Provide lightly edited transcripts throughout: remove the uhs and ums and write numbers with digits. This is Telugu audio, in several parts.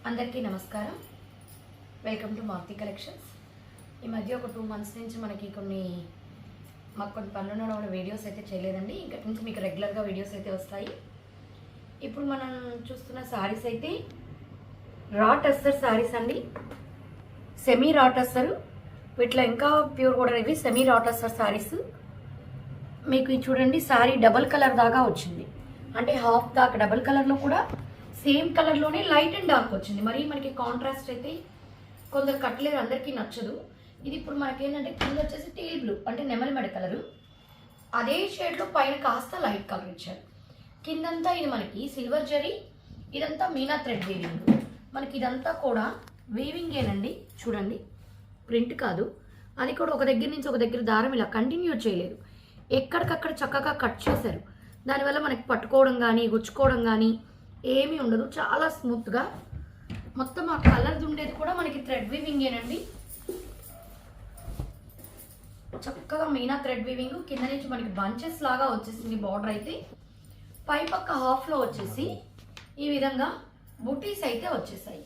అందరికీ నమస్కారం. Welcome to Maruti collections. ఈ మధ్య ఒక 2 months నుంచి మాకు కొన్ని పనులు ఉండడం వల్ల వీడియోస్ అయితే చేయలేదండి. ఇంకా నుంచి మీకు రెగ్యులర్గా వీడియోస్ అయితే వస్తాయి. ఇప్పుడు మనం చూస్తున్న శారీస్ అయితే రా టస్సర్ శారీస్ అండి. సెమీ రా టస్సర్, వీటిలో ఇంకా ప్యూర్ కూడా ఇవి సెమీ రా టస్సర్ శారీస్. మీకు చూడండి, శారీ డబల్ కలర్ దాకా వచ్చింది. అంటే హాఫ్ దాకా డబల్ కలర్లో కూడా సేమ్ కలర్లోనే లైట్ అండ్ డార్క్ వచ్చింది. మరి మనకి కాంట్రాస్ట్ అయితే కొందరు కట్టలేదు, అందరికీ నచ్చదు. ఇది ఇప్పుడు మనకి ఏంటంటే కింద వచ్చేసి టీల్ బ్లూ అంటే నెమలి మెడ కలరు, అదే షేడ్లో పైన కాస్త లైట్ కలర్ ఇచ్చారు. కిందంతా ఇది మనకి సిల్వర్ జరీ, ఇదంతా మీనా థ్రెడ్ వీవింగ్. మనకి ఇదంతా కూడా వీవింగేనండి. చూడండి, ప్రింట్ కాదు. అది కూడా ఒక దగ్గర నుంచి ఒక దగ్గర దారం ఇలా కంటిన్యూ చేయలేదు, ఎక్కడికక్కడ చక్కగా కట్ చేశారు. దానివల్ల మనకి పట్టుకోవడం కానీ గుచ్చుకోవడం కానీ ఏమీ ఉండదు. చాలా స్మూత్గా మొత్తం ఆ కలర్ ఉండేది కూడా మనకి థ్రెడ్ వీవింగేనండి. చక్కగా మీనా థ్రెడ్ వీవింగ్. కింద నుంచి మనకి బంచెస్ లాగా వచ్చేసింది. బార్డర్ అయితే పై పక్క హాఫ్లో వచ్చేసి ఈ విధంగా బుటీస్ అయితే వచ్చేసాయి.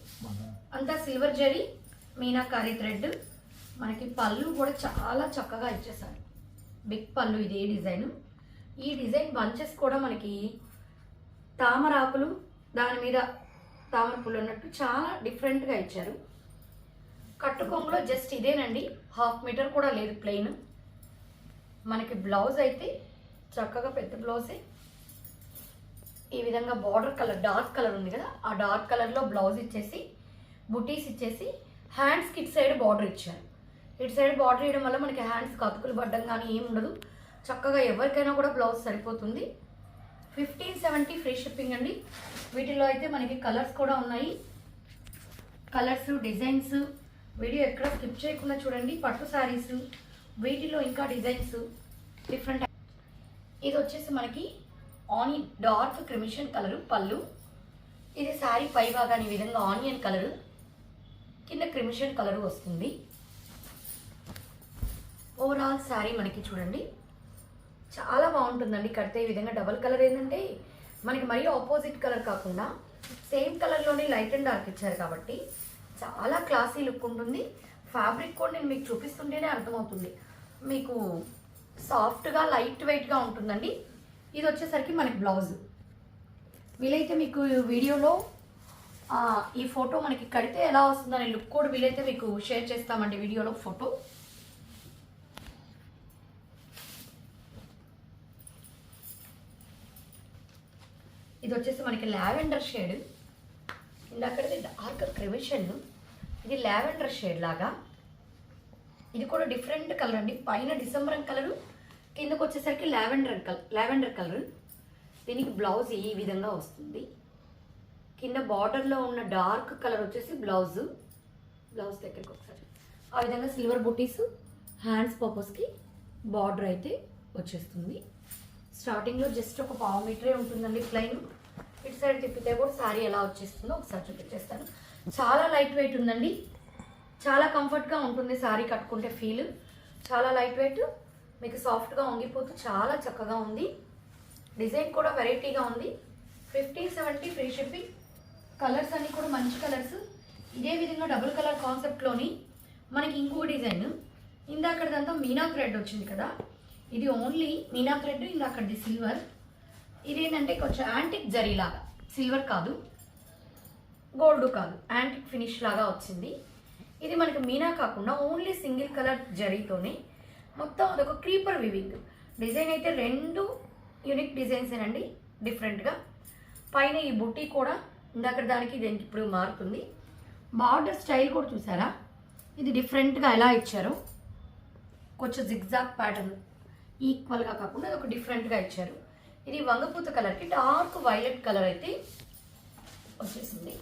అంతా సిల్వర్ జరీ మీనాకారీ థ్రెడ్. మనకి పళ్ళు కూడా చాలా చక్కగా ఇచ్చేసారు. బిగ్ పళ్ళు ఇదే డిజైన్. ఈ డిజైన్ బంచెస్ కూడా మనకి తామరాకులు, దాని మీద తామర పూలు ఉన్నట్టు చాలా డిఫరెంట్గా ఇచ్చారు. కట్టుకొంగులో జస్ట్ ఇదేనండి, 1/2 మీటర్ కూడా లేదు, ప్లెయిన్. మనకి బ్లౌజ్ అయితే చక్కగా పెద్ద బ్లౌజే. ఈ విధంగా బార్డర్ కలర్ డార్క్ కలర్ ఉంది కదా, ఆ డార్క్ కలర్లో బ్లౌజ్ ఇచ్చేసి బుటీస్ ఇచ్చేసి హ్యాండ్స్కి ఇటు సైడ్ బార్డర్ ఇచ్చారు. ఇటు సైడ్ బార్డర్ వేయడం వల్ల మనకి హ్యాండ్స్కి అతుకులు పడ్డం కానీ ఏమి ఉండదు. చక్కగా ఎవరికైనా కూడా బ్లౌజ్ సరిపోతుంది. 1570 ఫ్రీ షిప్పింగ్ అండి. వీటిలో అయితే మనకి కలర్స్ కూడా ఉన్నాయి. కలర్స్, డిజైన్స్ వీడియో ఎక్కడ స్కిప్ చేయకుండా చూడండి. పట్టు శారీస్, వీటిలో ఇంకా డిజైన్స్ డిఫరెంట్. ఇది వచ్చేసి మనకి ఆనియన్ డార్క్ క్రిమిషన్ కలరు పళ్ళు. ఇది శారీ పై భాగాన్ని ఈ విధంగా ఆనియన్ కలరు, కింద క్రిమిషన్ కలరు వస్తుంది. ఓవరాల్ శారీ మనకి చూడండి చాలా బాగుంటుందండి. కడితే ఈ విధంగా డబల్ కలర్ ఏంటంటే మనకి మరీ ఆపోజిట్ కలర్ కాకుండా సేమ్ కలర్లోనే లైట్ అండ్ డార్క్ ఇచ్చారు కాబట్టి చాలా క్లాసీ లుక్ ఉంటుంది. ఫ్యాబ్రిక్ కూడా నేను మీకు చూపిస్తుంటేనే అర్థమవుతుంది. మీకు సాఫ్ట్గా లైట్ వెయిట్గా ఉంటుందండి. ఇది వచ్చేసరికి మనకి బ్లౌజ్. వీలైతే మీకు వీడియోలో ఈ ఫోటో మనకి కడితే ఎలా వస్తుందని లుక్ కూడా వీలైతే మీకు షేర్ చేస్తామండి వీడియోలో ఫోటో. ఇది వచ్చేసి మనకి లావెండర్ షేడ్. ఇందాకది డార్క్ క్రిమిషన్, ఇది లావెండర్ షేడ్ లాగా. ఇది కూడా డిఫరెంట్ కలర్ అండి. పైన డిసెంబర్ కలరు, కిందకు వచ్చేసరికి లావెండర్ కలర్. దీనికి బ్లౌజ్ ఈ విధంగా వస్తుంది. కింద బార్డర్లో ఉన్న డార్క్ కలర్ వచ్చేసి బ్లౌజ్ దగ్గరికి ఒకసారి ఆ విధంగా సిల్వర్ బుటీస్ హ్యాండ్స్ పర్పస్కి బార్డర్ అయితే వచ్చేస్తుంది. స్టార్టింగ్లో జస్ట్ ఒక 1/2 మీటరే ఉంటుందండి ప్లెయిన్. ఇటు సైడ్ తిప్పితే కూడా శారీ ఎలా వచ్చేస్తుందో ఒకసారి చూపించేస్తాను. చాలా లైట్ వెయిట్ ఉందండి. చాలా కంఫర్ట్గా ఉంటుంది శారీ కట్టుకుంటే. ఫీల్ చాలా లైట్ వెయిట్, మీకు సాఫ్ట్గా వంగిపోతూ చాలా చక్కగా ఉంది. డిజైన్ కూడా వెరైటీగా ఉంది. 1570 ఫ్రీ షిప్పింగ్. కలర్స్ అన్నీ కూడా మంచి కలర్స్. ఇదే విధంగా డబుల్ కలర్ కాన్సెప్ట్లోని మనకి ఇంకో డిజైన్. ఇందాకదంతా మీనా థ్రెడ్ వచ్చింది కదా, ఇది ఓన్లీ మీనా థ్రెడ్. ఇందాకది సిల్వర్. ఇదేంటంటే కొంచెం యాంటిక్ జరీ లాగా, సిల్వర్ కాదు, గోల్డ్ కాదు, యాంటిక్ ఫినిష్ లాగా వచ్చింది. ఇది మనకి మీనా కాకుండా ఓన్లీ సింగిల్ కలర్ జరీతోనే మొత్తం అదొక క్రీపర్ వివింగ్ డిజైన్. అయితే 2 యూనిక్ డిజైన్స్ ఏనండి డిఫరెంట్గా. పైన ఈ బుట్టి కూడా ఇందాక దానికి దీనికి ఇప్పుడు మారుతుంది. బార్డర్ స్టైల్ కూడా చూసారా, ఇది డిఫరెంట్గా ఎలా ఇచ్చారో. కొంచెం జిగ్జాగ్ ప్యాటర్న్ ఈక్వల్గా కాకుండా అది ఒక డిఫరెంట్గా ఇచ్చారు. ఇది వంగపూత కలర్కి డార్క్ వైలెట్ కలర్ అయితే వచ్చేసింది.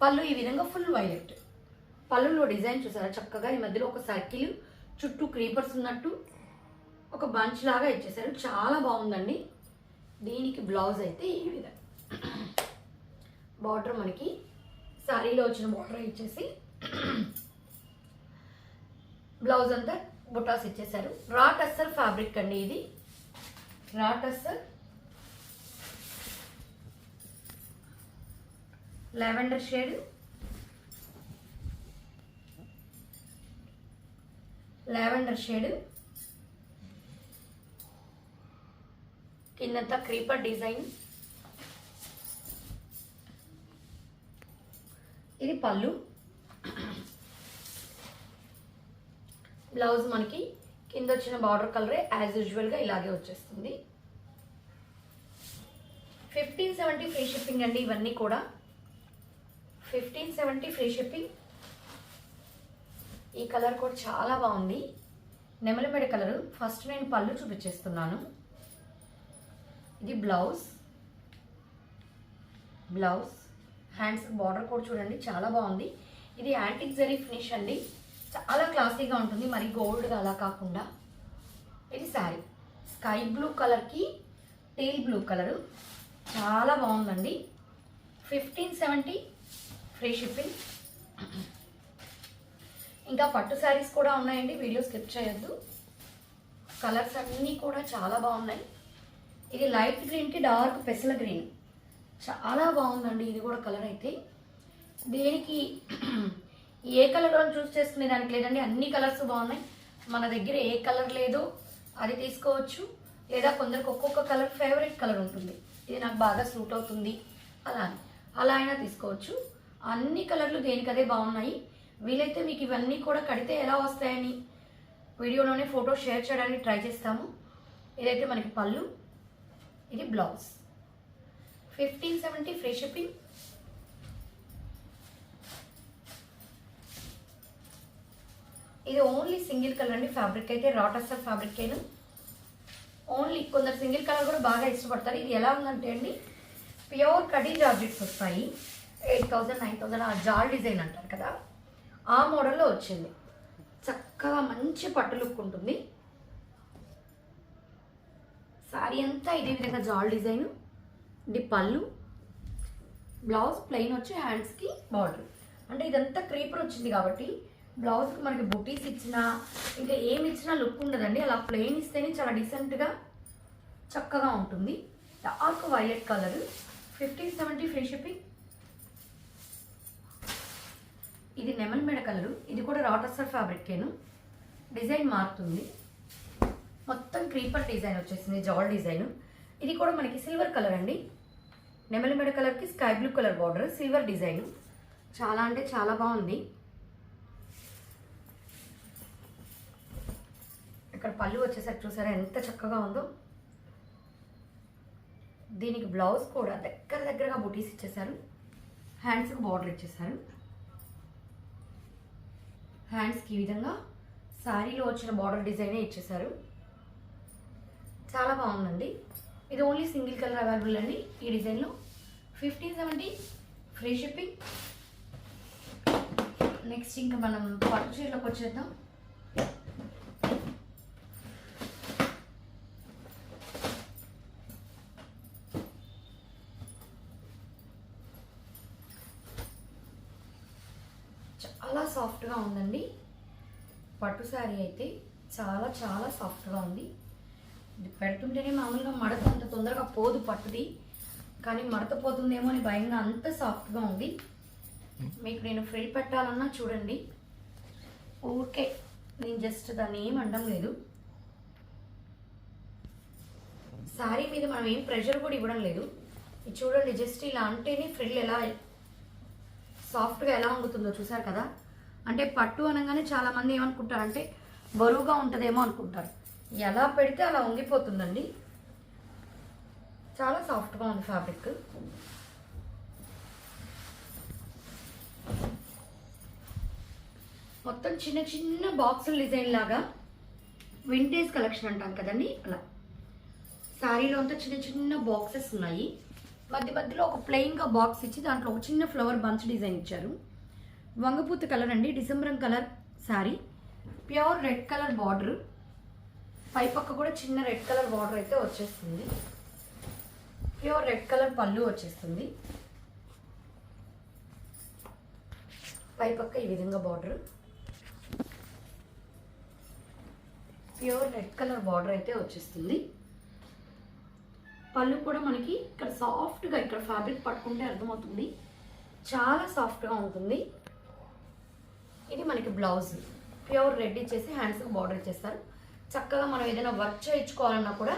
పళ్ళు ఈ విధంగా ఫుల్ వైలెట్. పళ్ళులో డిజైన్ చూసారా చక్కగా. ఈ మధ్యలో ఒక సర్కిల్, చుట్టూ క్రీపర్స్ ఉన్నట్టు ఒక బంచ్ లాగా ఇచ్చేసారు. చాలా బాగుందండి. దీనికి బ్లౌజ్ అయితే ఈ విధంగా బార్డర్ మనకి శారీలో వచ్చిన బార్డర్ ఇచ్చేసి బ్లౌజ్ అంతా బుటాస్ ఇచ్చేసారు. రా టస్సర్ ఫ్యాబ్రిక్ అండి ఇది. రా tussar lavender shade, lavender shade, కిందంతా క్రీపర్ డిజైన్. ఇది పళ్ళు. బ్లౌజ్ మనకి కింద వచ్చిన బార్డర్ కలరే యాజ్ యూజువల్గా ఇలాగే వచ్చేస్తుంది. 1570 ఫ్రీ షిప్పింగ్ అండి. ఇవన్నీ కూడా 1570 ఫ్రీ షిప్పింగ్. ఈ కలర్ కూడా చాలా బాగుంది, నెమలిమెడ కలరు. ఫస్ట్ నేను పళ్ళు చూపించేస్తున్నాను. ఇది బ్లౌజ్. బ్లౌజ్ హ్యాండ్స్ బార్డర్ కూడా చూడండి చాలా బాగుంది. ఇది యాంటిక్ జరీ ఫినిష్ అండి, చాలా క్లాసీగా ఉంటుంది, మరి గోల్డ్గా అలా కాకుండా. ఇది శారీ స్కై బ్లూ కలర్కి టీల్ బ్లూ కలరు, చాలా బాగుందండి. 1570 ఫ్రీ షిప్పింగ్. ఇంకా పట్టు శారీస్ కూడా ఉన్నాయండి, వీడియో స్కిప్ చేయొద్దు. కలర్స్ అన్నీ కూడా చాలా బాగున్నాయి. ఇది లైట్ గ్రీన్కి డార్క్ పెసల గ్రీన్, చాలా బాగుందండి. ఇది కూడా కలర్ అయితే దేనికి ఏ కలర్ చూస్ చేసుకునే దానికి లేదండి, అన్ని కలర్స్ బాగున్నాయి. మన దగ్గర ఏ కలర్ లేదో అది తీసుకోవచ్చు, లేదా కొందరికి ఒక్కొక్క కలర్ ఫేవరెట్ కలర్ ఉంటుంది, ఇది నాకు బాగా సూట్ అవుతుంది అలా అయినా తీసుకోవచ్చు. అన్ని కలర్లు దేనికదే బాగున్నాయి. వీలైతే మీకు ఇవన్నీ కూడా కడితే ఎలా వస్తాయని వీడియోలోనే ఫోటో షేర్ చేయడానికి ట్రై చేస్తాము. ఇదైతే మనకి పళ్ళు, ఇది బ్లౌజ్. 1570 free shipping. ఇది ఓన్లీ సింగిల్ కలర్ అండి. ఫ్యాబ్రిక్ అయితే రాటస్టర్ ఫ్యాబ్రిక్ అయినా ఓన్లీ. కొందరు సింగిల్ కలర్ కూడా బాగా ఇష్టపడతారు. ఇది ఎలా ఉందంటే అండి, ప్యూర్ కడీ జార్జెట్స్ వస్తాయి. 8000 9000 ఆ జాల్ డిజైన్ అంటారు కదా, ఆ మోడల్లో వచ్చింది. చక్కగా మంచి పట్టు లుక్ ఉంటుంది. శారీ అంతా ఇదే విధంగా జాల్ డిజైన్. ఇది పళ్ళు, బ్లౌజ్ ప్లెయిన్ వచ్చి హ్యాండ్స్కి బార్డర్. అంటే ఇదంతా క్రీపర్ వచ్చింది కాబట్టి బ్లౌజ్కి మనకి బుటీస్ ఇచ్చినా ఇంకా ఏమి ఇచ్చినా లుక్ ఉండదండి. అలా ప్లెయిన్ ఇస్తేనే చాలా డీసెంట్గా చక్కగా ఉంటుంది. Dark violet colour. 1570 free shipping. ఇది నెమలిమెడ కలరు. ఇది కూడా రాటస్టర్ ఫ్యాబ్రిక్కేను, డిజైన్ మారుతుంది. మొత్తం క్రీపర్ డిజైన్ వచ్చేసింది, జాల్ డిజైన్. ఇది కూడా మనకి సిల్వర్ కలర్ అండి. నెమలిమెడ కలర్కి sky blue colour border, silver design. చాలా అంటే చాలా బాగుంది. ఇక్కడ పళ్ళు వచ్చేసరికి చూసారా ఎంత చక్కగా ఉందో. దీనికి బ్లౌజ్ కూడా దగ్గరగా బుటీస్ ఇచ్చేసారు, హ్యాండ్స్కి బార్డర్ ఇచ్చేసారు. హ్యాండ్స్కి ఈ విధంగా శారీలో వచ్చిన బార్డర్ డిజైనే ఇచ్చేసారు. చాలా బాగుందండి. ఇది ఓన్లీ సింగిల్ కలర్ అవైలబుల్ అండి ఈ డిజైన్లో. 1570 ఫ్రీ షిప్పింగ్. నెక్స్ట్ ఇంకా మనం పట్టు చీరలోకి వచ్చేద్దాం. చాలా సాఫ్ట్గా ఉందండి పట్టు శారీ అయితే, చాలా చాలా సాఫ్ట్గా ఉంది. ఇది పెడుతుంటేనే మామూలుగా మడత అంత తొందరగా పోదు పట్టుది, కానీ మడత పోతుందేమో అని భయంగా అంత సాఫ్ట్గా ఉంది. మీకు నేను ఫ్రిల్ పెట్టాలన్నా చూడండి, ఊరికే నేను జస్ట్ దాన్ని ఏం అనడం లేదు. శారీ మీద మనం ఏం ప్రెషర్ కూడా ఇవ్వడం లేదు. ఇది చూడండి, జస్ట్ ఇలా అంటేనే ఫ్రిల్ ఎలా సాఫ్ట్గా ఎలా వంగుతుందో చూసారు కదా. అంటే పట్టు అనగానే చాలామంది ఏమనుకుంటారంటే బరువుగా ఉంటుందేమో అనుకుంటారు. ఎలా పెడితే అలా వంగిపోతుందండి. చాలా సాఫ్ట్గా ఉంది ఫ్యాబ్రిక్. మొత్తం చిన్న చిన్న బాక్సుల డిజైన్ లాగా వింటేజ్ కలెక్షన్ అంటాం కదండి, అలా శారీలో అంతా చిన్న చిన్న బాక్సెస్ ఉన్నాయి. మధ్యలో ఒక ప్లెయిన్గా బాక్స్ ఇచ్చి దాంట్లో ఒక చిన్న ఫ్లవర్ బంచ్ డిజైన్ ఇచ్చారు. వంగపూత కలర్ అండి, డిసెంబరం colour sari. Pure red colour border, పై పక్క కూడా చిన్న రెడ్ కలర్ బార్డర్ అయితే వచ్చేస్తుంది. ప్యూర్ రెడ్ కలర్ పళ్ళు వచ్చేస్తుంది. పై పక్క ఈ విధంగా border, pure red colour border అయితే వచ్చేస్తుంది. పళ్ళు కూడా మనకి ఇక్కడ సాఫ్ట్గా, ఇక్కడ ఫ్యాబ్రిక్ పట్టుకుంటే అర్థమవుతుంది, చాలా సాఫ్ట్గా ఉంటుంది. ఇది మనకి బ్లౌజ్ ప్యూర్ రెడ్ ఇచ్చేసి హ్యాండ్స్కి బార్డర్ ఇచ్చేస్తారు. చక్కగా మనం ఏదైనా వర్క్ చేయించుకోవాలన్నా కూడా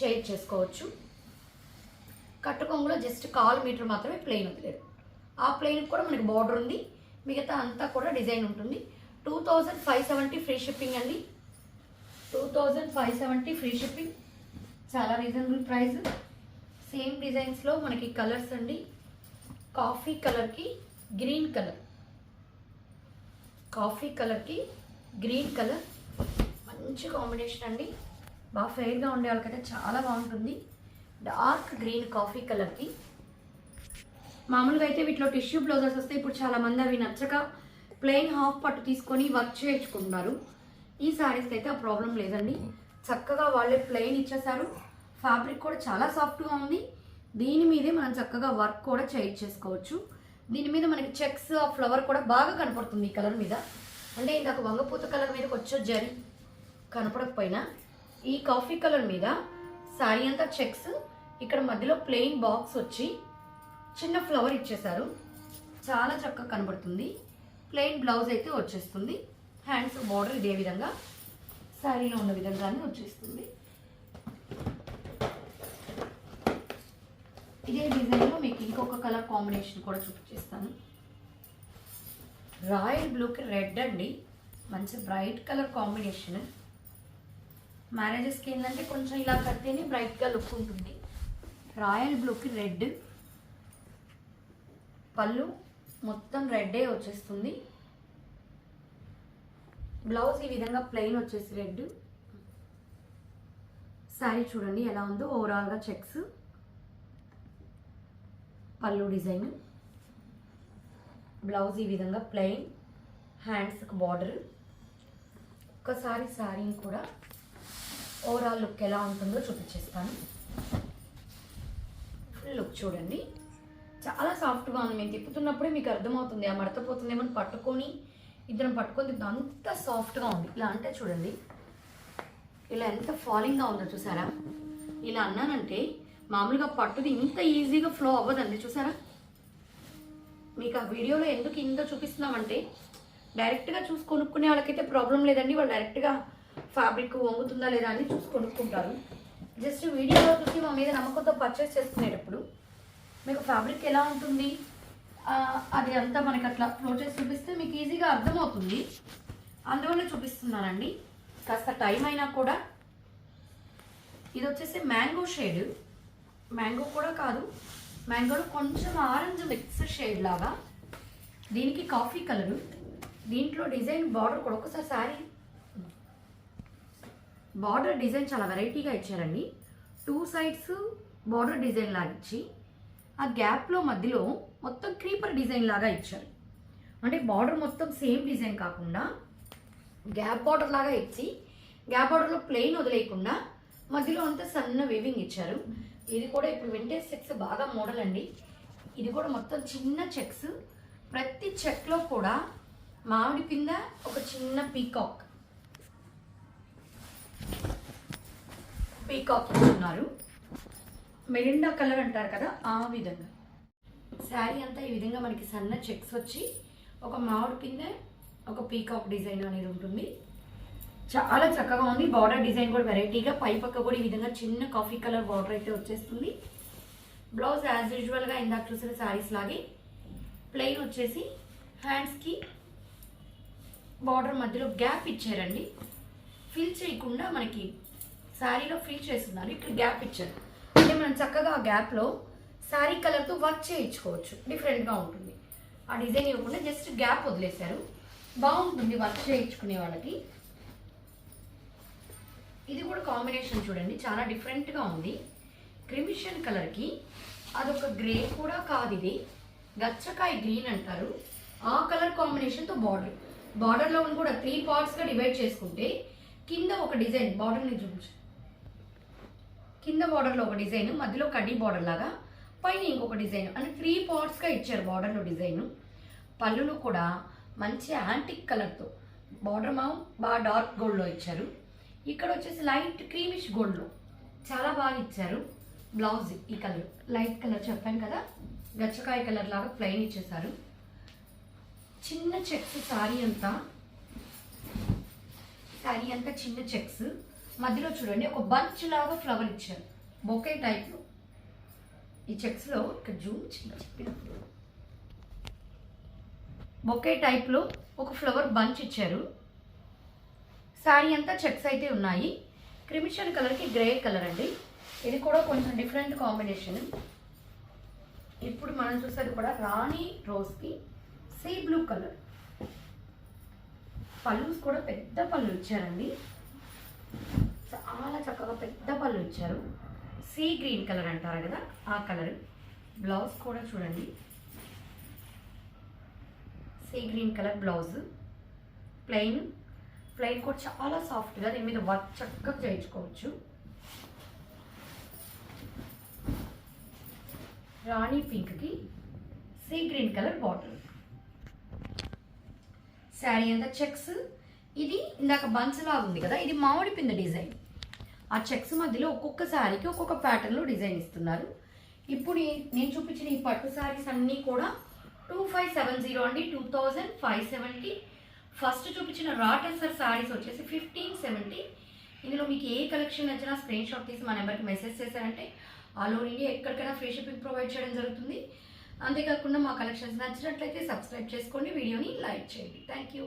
చేయించేసుకోవచ్చు. కట్టుకొంగులో జస్ట్ 1/4 మీటర్ మాత్రమే ప్లెయిన్ వదిలేదు. ఆ ప్లెయిన్ కూడా మనకి బార్డర్ ఉంది, మిగతా అంతా కూడా డిజైన్ ఉంటుంది. 2570 ఫ్రీ షిప్పింగ్ అండి. 2570 ఫ్రీ షిప్పింగ్, చాలా రీజనబుల్ ప్రైస్. సేమ్ డిజైన్స్లో మనకి కలర్స్ అండి. కాఫీ కలర్కి గ్రీన్ కలర్, కాఫీ కలర్కి గ్రీన్ కలర్ మంచి కాంబినేషన్ అండి. బాగా ఫెయిర్గా ఉండే వాళ్ళకైతే చాలా బాగుంటుంది. డార్క్ గ్రీన్ కాఫీ కలర్కి. మామూలుగా అయితే వీటిలో టిష్యూ బ్లౌజెస్ వస్తే ఇప్పుడు చాలామంది అవి నచ్చక ప్లెయిన్ హాఫ్ పట్టు తీసుకొని వర్క్ చేయించుకుంటున్నారు. ఈ శారీస్కి అయితే ఆ ప్రాబ్లం లేదండి. చక్కగా వాళ్ళే ప్లెయిన్ ఇచ్చేసారు. ఫ్యాబ్రిక్ కూడా చాలా సాఫ్ట్గా ఉంది. దీని మీదే మనం చక్కగా వర్క్ కూడా చేయించేసుకోవచ్చు. దీని మీద మనకి చెక్స్ ఆ ఫ్లవర్ కూడా బాగా కనపడుతుంది ఈ కలర్ మీద. అంటే ఇందాక వంగపూత కలర్ మీదకి వచ్చే జరీ కనపడకపోయినా ఈ కాఫీ కలర్ మీద శారీ అంతా చెక్స్, ఇక్కడ మధ్యలో ప్లెయిన్ బాక్స్ వచ్చి చిన్న ఫ్లవర్ ఇచ్చేసారు. చాలా చక్కగా కనబడుతుంది. ప్లెయిన్ బ్లౌజ్ అయితే వచ్చేస్తుంది. హ్యాండ్స్ బార్డర్ ఇదే విధంగా శారీలో ఉన్న విధంగానే వచ్చేస్తుంది. ఇదే డిజైన్లో మీకు ఇంకొక కలర్ కాంబినేషన్ కూడా చూపించేస్తాను. రాయల్ బ్లూకి రెడ్ అండి, మంచి బ్రైట్ కలర్ కాంబినేషన్. మ్యారేజెస్కి ఏంటంటే కొంచెం ఇలా కడితేనే బ్రైట్గా లుక్ ఉంటుంది. రాయల్ బ్లూకి రెడ్, పళ్ళు మొత్తం రెడ్డే వచ్చేస్తుంది. బ్లౌజ్ ఈ విధంగా ప్లెయిన్ వచ్చేసి రెడ్. శారీ చూడండి ఎలా ఉందో, ఓవరాల్గా చెక్స్, పళ్ళు డిజైన్, బ్లౌజ్ ఈ విధంగా ప్లెయిన్, హ్యాండ్స్కి బార్డర్. ఒకసారి శారీని కూడా ఓవరాల్ లుక్ ఎలా ఉంటుందో చూపించేస్తాను. ఫుల్ లుక్ చూడండి, చాలా సాఫ్ట్గా ఉంది. మేము తిప్పుతున్నప్పుడే మీకు అర్థమవుతుంది. ఆ మడతపోతుందేమో పట్టుకొని ఇద్దరం పట్టుకొని అంత సాఫ్ట్గా ఉంది. ఇలా అంటే చూడండి, ఇలా ఎంత ఫాలింగ్గా ఉందో చూసారా. ఇలా అన్నానంటే మామూలుగా పట్టుది ఇంత ఈజీగా ఫ్లో అవ్వదండి. చూసారా, మీకు ఆ వీడియోలో ఎందుకు ఇంత చూపిస్తున్నామంటే డైరెక్ట్గా చూసి కొనుక్కునే వాళ్ళకైతే ప్రాబ్లం లేదండి. వాళ్ళు డైరెక్ట్గా ఫ్యాబ్రిక్ వంగుతుందా లేదా అని చూసి కొనుక్కుంటారు. జస్ట్ వీడియోలో చూసి మా మీద నమ్మకంతో పర్చేస్ చేసుకునేటప్పుడు మీకు ఫ్యాబ్రిక్ ఎలా ఉంటుంది అది అంతా మనకి అట్లా ఫ్లో చేసి చూపిస్తే మీకు ఈజీగా అర్థమవుతుంది. అందువల్ల చూపిస్తున్నానండి. కాస్త టైం అయినా కూడా. ఇది వచ్చేసి మ్యాంగో షేడ్, మ్యాంగో కూడా కాదు, మ్యాంగోలో కొంచెం ఆరెంజ్ మిక్స్ షేడ్ లాగా. దీనికి కాఫీ కలరు, దీంట్లో డిజైన్ బార్డర్ కూడా ఒకసారి శారీ బార్డర్ డిజైన్ చాలా వెరైటీగా ఇచ్చారండి. 2 సైడ్స్ బార్డర్ డిజైన్ లాగా ఇచ్చి ఆ గ్యాప్లో మధ్యలో మొత్తం క్రీపర్ డిజైన్ లాగా ఇచ్చారు. అంటే బార్డర్ మొత్తం సేమ్ డిజైన్ కాకుండా గ్యాప్ బార్డర్ లాగా ఇచ్చి గ్యాప్ బార్డర్లో ప్లెయిన్ వదిలేయకుండా మధ్యలో అంతా సన్న వీవింగ్ ఇచ్చారు. ఇది కూడా ఇప్పుడు వింటేజ్ చెక్స్ బాగా మోడల్ అండి. ఇది కూడా మొత్తం చిన్న చెక్స్, ప్రతి చెక్లో కూడా మామిడి కింద ఒక చిన్న పీకాక్ ఇస్తున్నారు. మెరిండా కలర్ అంటారు కదా, ఆ విధంగా శారీ అంతా ఈ విధంగా మనకి సన్న చెక్స్ వచ్చి ఒక మామిడి కింద ఒక పీకాక్ డిజైన్ అనేది ఉంటుంది. చాలా చక్కగా ఉంది. బార్డర్ డిజైన్ కూడా వెరైటీగా, పై పక్క కూడా ఈ విధంగా చిన్న కాఫీ కలర్ బార్డర్ అయితే వచ్చేస్తుంది. బ్లౌజ్ యాజ్ యూజువల్గా ఇందాక చూసిన శారీస్ లాగే ప్లెయిన్ వచ్చేసి హ్యాండ్స్కి బార్డర్ మధ్యలో గ్యాప్ ఇచ్చారండి. ఫిల్ చేయకుండా మనకి శారీలో ఫిల్ చేస్తున్నారు, ఇక్కడ గ్యాప్ ఇచ్చారు. అంటే మనం చక్కగా ఆ గ్యాప్లో శారీ కలర్తో వర్క్ చేయించుకోవచ్చు, డిఫరెంట్గా ఉంటుంది. ఆ డిజైన్ ఇవ్వకుండా జస్ట్ గ్యాప్ వదిలేశారు, బాగుంటుంది వర్క్ చేయించుకునే వాళ్ళకి. ఇది కూడా కాంబినేషన్ చూడండి, చాలా డిఫరెంట్గా ఉంది. క్రిమిషన్ కలర్కి అదొక గ్రే కూడా కాదు, ఇది గచ్చకాయ గ్రీన్ అంటారు. ఆ కలర్ కాంబినేషన్తో బార్డర్లో కూడా 3 పార్ట్స్గా డివైడ్ చేసుకుంటే కింద ఒక డిజైన్ బార్డర్ని చూపించు, కింద బార్డర్లో ఒక డిజైన్, మధ్యలో కడ్డీ బార్డర్ లాగా, పైన ఇంకొక డిజైన్, అంటే 3 పార్ట్స్గా ఇచ్చారు బార్డర్లో డిజైన్. పళ్ళులు కూడా మంచి యాంటిక్ కలర్తో బార్డర్ బాగా డార్క్ గోల్డ్లో ఇచ్చారు. ఇక్కడ వచ్చేసి లైట్ క్రీమిష్ గోల్డ్లో చాలా బాగా ఇచ్చారు. బ్లౌజ్ ఈ కలర్ లైట్ కలర్ చెప్పాను కదా, గచ్చకాయ కలర్ లాగా ప్లెయిన్ ఇచ్చేసారు. చిన్న చెక్స్ శారీ అంతా చిన్న చెక్స్, మధ్యలో చూడండి ఒక బంచ్ లాగా ఫ్లవర్ ఇచ్చారు బొకే టైప్లో. ఈ చెక్స్లో ఒక జూమ్ చెప్పినప్పుడు బొకే టైప్లో ఒక ఫ్లవర్ బంచ్ ఇచ్చారు. శారీ అంతా చెక్స్ అయితే ఉన్నాయి. క్రిమిషన్ కలర్కి గ్రే కలర్ అండి. ఇది కూడా కొంచెం డిఫరెంట్ కాంబినేషన్. ఇప్పుడు మనం చూసేది కూడా రాణి రోజ్కి సీ బ్లూ కలర్. పళ్ళుస్ కూడా పెద్ద పళ్ళు ఇచ్చారండి, చాలా చక్కగా పెద్ద పళ్ళు ఇచ్చారు. సీ గ్రీన్ కలర్ అంటారు కదా ఆ కలర్. బ్లౌజ్ కూడా చూడండి, see green colour blouse. Plain కూడా చాలా సాఫ్ట్గా, దీని మీద వర్క్ చక్కగా చేయించుకోవచ్చు. రాణి పింక్కి sea green colour bottle. Sari అంతా చెక్స్. ఇది ఇందాక బంచ్లా ఉంది కదా, ఇది మామిడి పింద డిజైన్. ఆ చెక్స్ మధ్యలో ఒక్కొక్క శారీకి ఒక్కొక్క ప్యాటర్న్లో డిజైన్ ఇస్తున్నారు. ఇప్పుడు నేను చూపించిన ఈ పట్టు శారీస్ అన్నీ కూడా 2570 అండి, 2570. ఫస్ట్ చూపించిన రాటెన్సర్ శారీస్ వచ్చేసి 1570. ఇందులో మీకు ఏ కలెక్షన్ నచ్చినా స్క్రీన్ షాట్ తీసి మా నెంబర్కి మెసేజ్ చేశారంటే ఆల్ ఓవర్ ఇండియా ఎక్కడికైనా ఫ్రీ షిప్పింగ్ ప్రొవైడ్ చేయడం జరుగుతుంది. అంతేకాకుండా మా కలెక్షన్స్ నచ్చినట్లయితే సబ్స్క్రైబ్ చేసుకోండి, వీడియోని లైక్ చేయండి. Thank you.